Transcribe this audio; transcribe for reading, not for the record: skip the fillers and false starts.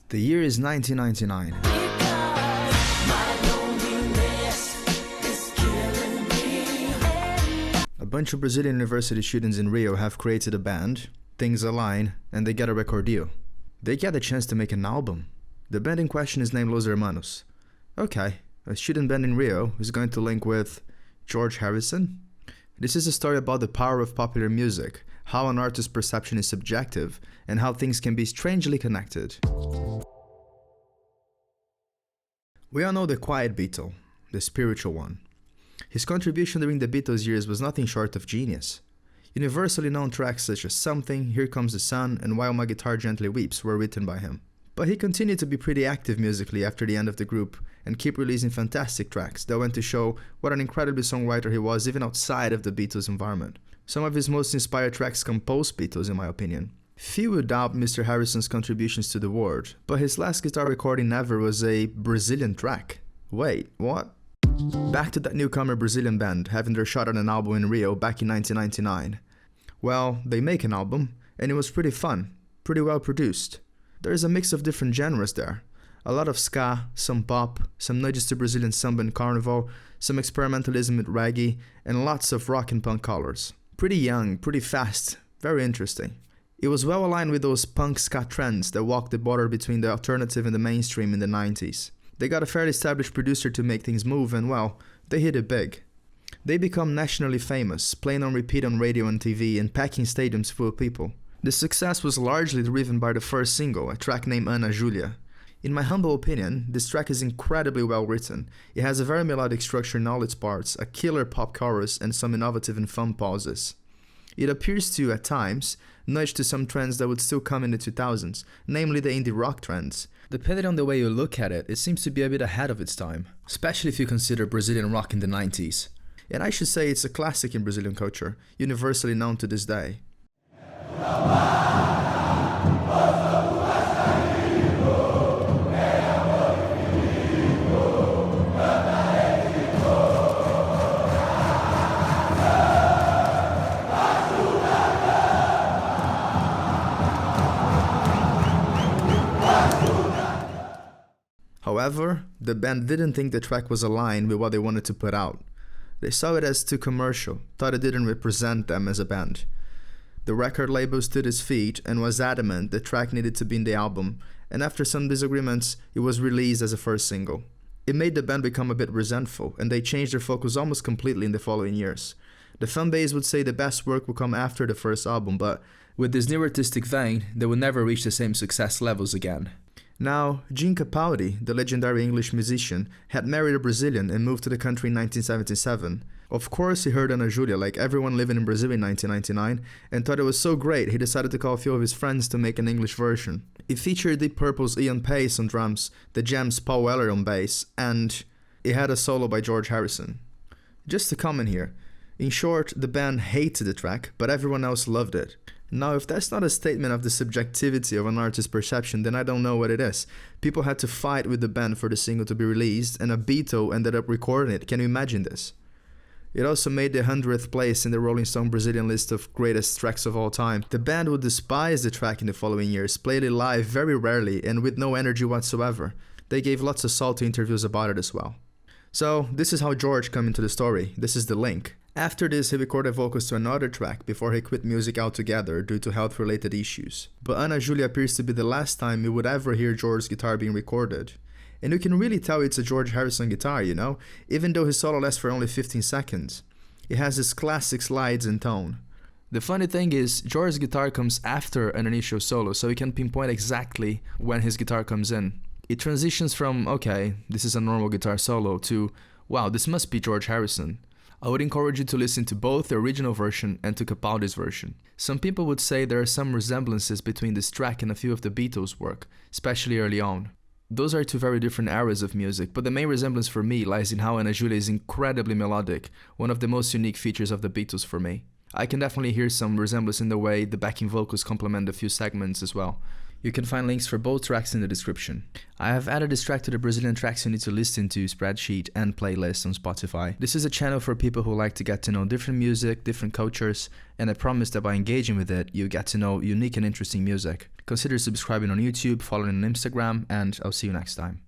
The year is 1999. A bunch of Brazilian university students in Rio have created a band, things align, and they get a record deal. They get the chance to make an album. The band in question is named Los Hermanos. Okay, a student band in Rio is going to link with George Harrison? This is a story about the power of popular music, how an artist's perception is subjective, and how things can be strangely connected. We all know the quiet Beatle, the spiritual one. His contribution during the Beatles years was nothing short of genius. Universally known tracks such as Something, Here Comes the Sun, and While My Guitar Gently Weeps were written by him. But he continued to be pretty active musically after the end of the group and keep releasing fantastic tracks that went to show what an incredible songwriter he was even outside of the Beatles environment. Some of his most inspired tracks come post-Beatles in my opinion. Few would doubt Mr. Harrison's contributions to the world, but his last guitar recording ever was a Brazilian track. Wait, what? Back to that newcomer Brazilian band having their shot at an album in Rio back in 1999. Well, they make an album, and it was pretty fun, pretty well produced. There is a mix of different genres there. A lot of ska, some pop, some nudges to Brazilian samba and carnival, some experimentalism with reggae, and lots of rock and punk colors. Pretty young, pretty fast, very interesting. It was well aligned with those punk ska trends that walked the border between the alternative and the mainstream in the 90s. They got a fairly established producer to make things move and well, they hit it big. They become nationally famous, playing on repeat on radio and TV and packing stadiums full of people. The success was largely driven by the first single, a track named Ana Julia. In my humble opinion, this track is incredibly well written. It has a very melodic structure in all its parts, a killer pop chorus and some innovative and fun pauses. It appears to, at times, nudge to some trends that would still come in the 2000s, namely the indie rock trends. Depending on the way you look at it, it seems to be a bit ahead of its time, especially if you consider Brazilian rock in the 90s. And I should say it's a classic in Brazilian culture, universally known to this day. However, the band didn't think the track was aligned with what they wanted to put out. They saw it as too commercial, thought it didn't represent them as a band. The record label stood its feet and was adamant the track needed to be in the album, and after some disagreements, it was released as a first single. It made the band become a bit resentful, and they changed their focus almost completely in the following years. The fanbase would say the best work would come after the first album, but with this new artistic vein, they would never reach the same success levels again. Now, Gene Capaldi, the legendary English musician, had married a Brazilian and moved to the country in 1977. Of course, he heard Ana Julia like everyone living in Brazil in 1999 and thought it was so great he decided to call a few of his friends to make an English version. It featured Deep Purple's Ian Paice on drums, The Jam's Paul Weller on bass, and it had a solo by George Harrison. Just a comment here. In short, the band hated the track, but everyone else loved it. Now, if that's not a statement of the subjectivity of an artist's perception, then I don't know what it is. People had to fight with the band for the single to be released, and a Beatle ended up recording it. Can you imagine this? It also made the 100th place in the Rolling Stone Brazilian list of greatest tracks of all time. The band would despise the track in the following years, played it live very rarely, and with no energy whatsoever. They gave lots of salty interviews about it as well. So, this is how George came into the story. This is the link. After this, he recorded vocals to another track before he quit music altogether due to health-related issues. But Ana Julia appears to be the last time you would ever hear George's guitar being recorded. And you can really tell it's a George Harrison guitar, you know, even though his solo lasts for only 15 seconds. It has this classic slides and tone. The funny thing is, George's guitar comes after an initial solo, so you can pinpoint exactly when his guitar comes in. It transitions from, okay, this is a normal guitar solo, to, wow, this must be George Harrison. I would encourage you to listen to both the original version and to Capaldi's version. Some people would say there are some resemblances between this track and a few of the Beatles' work, especially early on. Those are two very different eras of music, but the main resemblance for me lies in how Ana Julia is incredibly melodic, one of the most unique features of the Beatles for me. I can definitely hear some resemblance in the way the backing vocals complement a few segments as well. You can find links for both tracks in the description. I have added this track to the Brazilian tracks you need to listen to spreadsheet and playlist on Spotify. This is a channel for people who like to get to know different music, different cultures, and I promise that by engaging with it, you get to know unique and interesting music. Consider subscribing on YouTube, following on Instagram, and I'll see you next time.